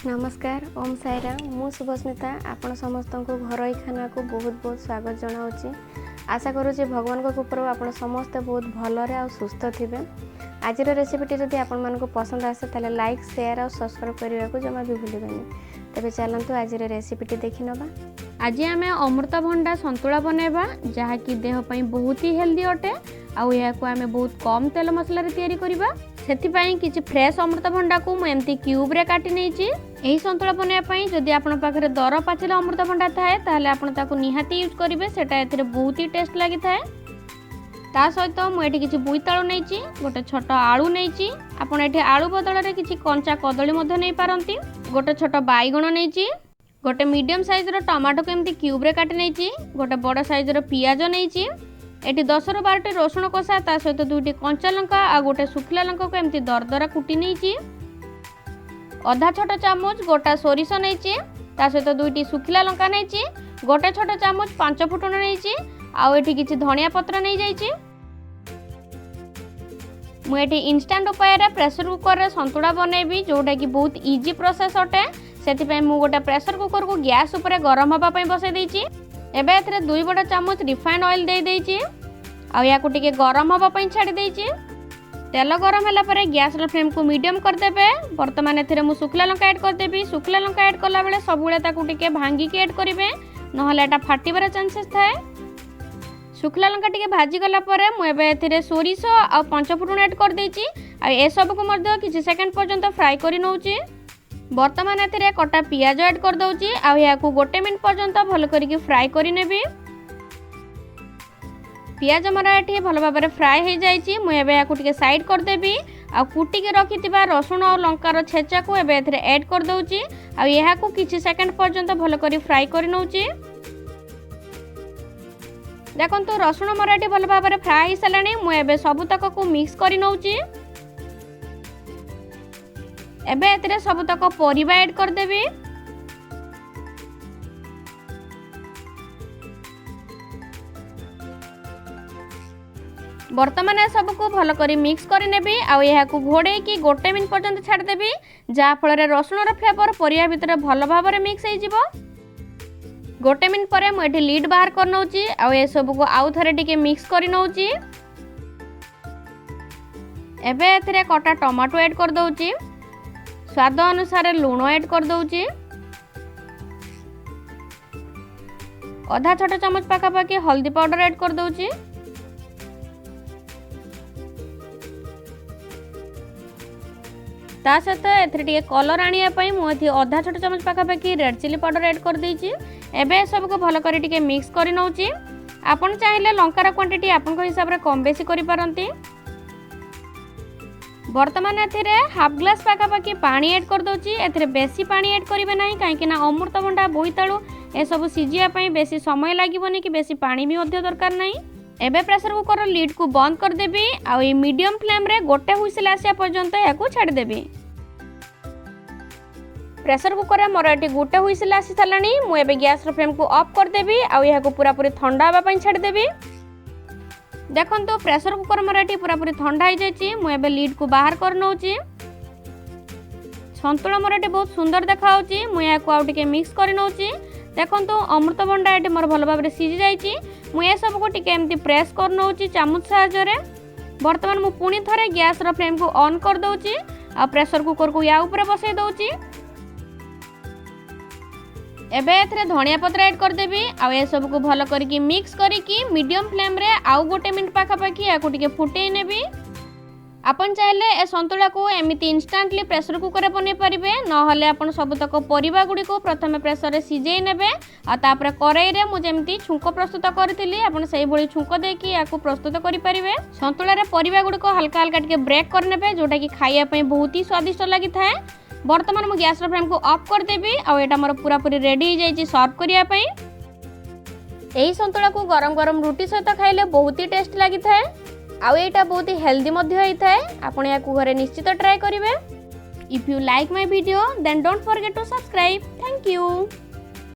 नमस्कार ओम साई राम मु शुभस्मिता आपण समस्त को घरोई खाना को बहुत बहुत स्वागत जनाऊँगी। आशा करूँ भगवान को कृपा आपण समस्ते बहुत भलरे आ सुस्थ थिबे। आज रेसिपीटी जदि आपण मानको पसंद आसे ताले लाइक शेयर और सब्सक्राइब करने को जमा भी भूलिबेनी। तेबे चलंतु आज रेसिपीटी देखि नबा। आज आमे अमृता भंडा संतुला बनेबा जहाँकि देह पई बहुत ही हेल्दी अटे आउ या को आमे बहुत कम तेल मसला रे तयारी करिबा। सेथिपाई किछि फ्रेश अमृता भंडा को मैं एमती क्यूब रे काटी नेछि। एही संतुला बनेबा पई जदि आपण पाखरे दर पाचिला अमृता भंडा थाए ताले आपण ताको निहाती यूज करिवे। सेटा एथिरे बहुत ही टेस्ट लागि थाए। ता सहित मु एठी किछि बुईताळु नेछि, गोटे छोट आलू नेछि। आपण एठी आलू बदल रे किछि कंचा कदली मध्ये नै पारंती। गोटे छोट बाईगण नेछि, गोटे मीडियम साइज रो टमाटो को एमती क्यूब रे काटी नेछि, गोटे बड़ साइज रो पियाज नेछि। एटी 10 ରୁ 12टी रसुण कषा ता सहित 2टी कंचा लंका आ गोटे सुखला लंका को एमती दरदरा कुटी नेछि। आधा छोट चामच गोटा सोरिष नेछि, ता सहित 2टी सुखला लंका नेछि, गोटे छोट चामच 5 फुटण नेछि आ एठी किछि धनिया पत्र नै जाइछि। मु एठी इंस्टेंट उपाय रे प्रेशर कुकर रे संतुला बनेबी जोटा कि बहुत इजी प्रोसेस अटे। सेति पय मु गोटे प्रेशर कुकर को गैस ऊपर गरम होबा पय बसै दैछि। एबे एथरे 2 बड़ चामच रिफाइंड ऑयल दे देछि आ या को टिके गरम होबा पय छाडी दैछि। तेल गरम होला परे गैस रो फ्लेम को मीडियम कर देबे। वर्तमान एथरे मु सुखला लंका ऐड कर देबी। सुखला लंका ऐड करला बेले सब बेले ताकू टिके भांगी के ऐड करिवे नहले एटा फाटिबार चांसेस थाए। सुखला लंका टिके भाजी गला परे मु एबे एथरे सोरिष आ 5 फुटण ऐड कर देछि आ ए सब को मध्य किछि सेकंड पर्यंत फ्राई करि नउछि। वर्तमान एथरे कटा पियाज ऐड कर दउछि आ या को 1 मिनिट पर्यंत भल करिके फ्राई करि नेबी। पियाज मरा एठी भल भाबरे फ्राई हे जाइछि। मु एबे या को टिके साइड कर देबी आ कुटी के रखितिबा रसुण और लंका रो छेचा को एबे एथरे ऐड कर दउछि आ या को किछि सेकंड पर्यंत भल करि फ्राई करि नउछि। देखंतु रसुण मरा एठी भल भाबरे फ्राई सलानी। मु एबे सब तक को मिक्स करि नउछि। एबे एतरे सब तक परिबा ऐड कर देबी। वर्तमान सब को भल करी मिक्स करि नेबी आ या को घोड़े की 1 मिनिट पर्यंत छाड़ देबी जा फल रे रसुण रो फ्लेवर परिया भितर भल भाबरे मिक्स हे जिवो। 1 मिनिट परे मु एठी लीड बाहर कर नउची आ ए सब को आउ थरे टिके मिक्स करि नउची। एबे एथरे कटा टमाटो ऐड कर दउची, स्वाद अनुसार लूण ऐड कर दउची, आधा छोटा चमच पाखापाखि हल्दी पाउडर ऐड कर दउची, ता सहित एथरे टिके कलर आनिया पई मु एथि आधा छोटा चमच पाखापाखि रेड चिली पाउडर ऐड कर देइची। एबे सब को भल करी टिके मिक्स करि नउची। आपन चाहिले लंकार क्वांटिटी आपन हिसाब रे कम बेसी करि पारंती। वर्तमान एथिरे हाफ ग्लास पाखापाखि पानी ऐड कर दउची। एथिरे बेसी पानी ऐड करिवे नाही काहेकि ना अमृता भंडा बोईताळु ए सब सिजिया पई बेसी समय लागिबोनी कि बेसी पानी भी मध्य दरकार नाही। एबे प्रेशर कुकर लीड को बंद कर देबी आ ए मीडियम फ्लेम रे गोटे हुइसिल आसिया पर्यंत याकू छाडी देबी। प्रेशर कुकर रे मोर एटी गोटे हुइसिल आसी सलानी। मु एबे गैस रो फ्लेम को ऑफ कर देबी आ याकू पूरा पूरी ठंडा होबा पई छाडी देबी। देखंतु प्रेशर कुकर मोर एटी पूरा पूरी ठंडा हो जाइछि। मु एबे लीड को बाहर कर नउछि। संतुला मोर एटी बहुत सुंदर देखा होछि। मु याकू आउ टिके मिक्स कर नउछि। देखंतु अमृत भंडा एटी मोर भल भाबरे सिजि जाइछि। मु ए सब को टिके एमती प्रेस कर नउछि चामच सहायता रे। वर्तमान मु पुनी थरे गैस रो फ्लेम को ऑन कर दउछि आ प्रेशर कुकर को या ऊपर बसै दउछि। एबे एथरे धनिया पत्र ऐड कर देबी आ ए सब को भल करिकि मिक्स करिकि मीडियम फ्लेम रे आउ 1 मिनिट पाखापाखि याकू टिके फुटेई नेबी। आपन चाहिले ए संतुला को एमिति इंस्टेंटली प्रेशर कुकर रे बनै परिबे नहले आपन सब तक परिबा गुडी को प्रथमे प्रेशर रे सिजेई नेबे आ तापर कढ़ाई रे मु जेमति छुंको प्रस्तुत करथिली आपन सेही भली छुंको देकी याकू प्रस्तुत करि परिबे। संतुला रे परिबा गुडी को हल्का हल्का टिके ब्रेक कर नेबे जोटा कि खाइया पई बहुत ही स्वादिष्ट लागि थाए। वर्तमान मु गैस रो फ्लेम को ऑफ कर देबी आ एटा मोर पूरा पूरी रेडी हो जाइछि सर्व करिया पई। एही संतुला को गरम गरम रोटी सहित खाइले बहुत ही टेस्ट लागि थाए आ एटा बहुत ही हेल्दी मध्ये होई थाए। आपण याकू घरे निश्चित ट्राई करिवे। If you like my video then don't forget to subscribe. Thank you.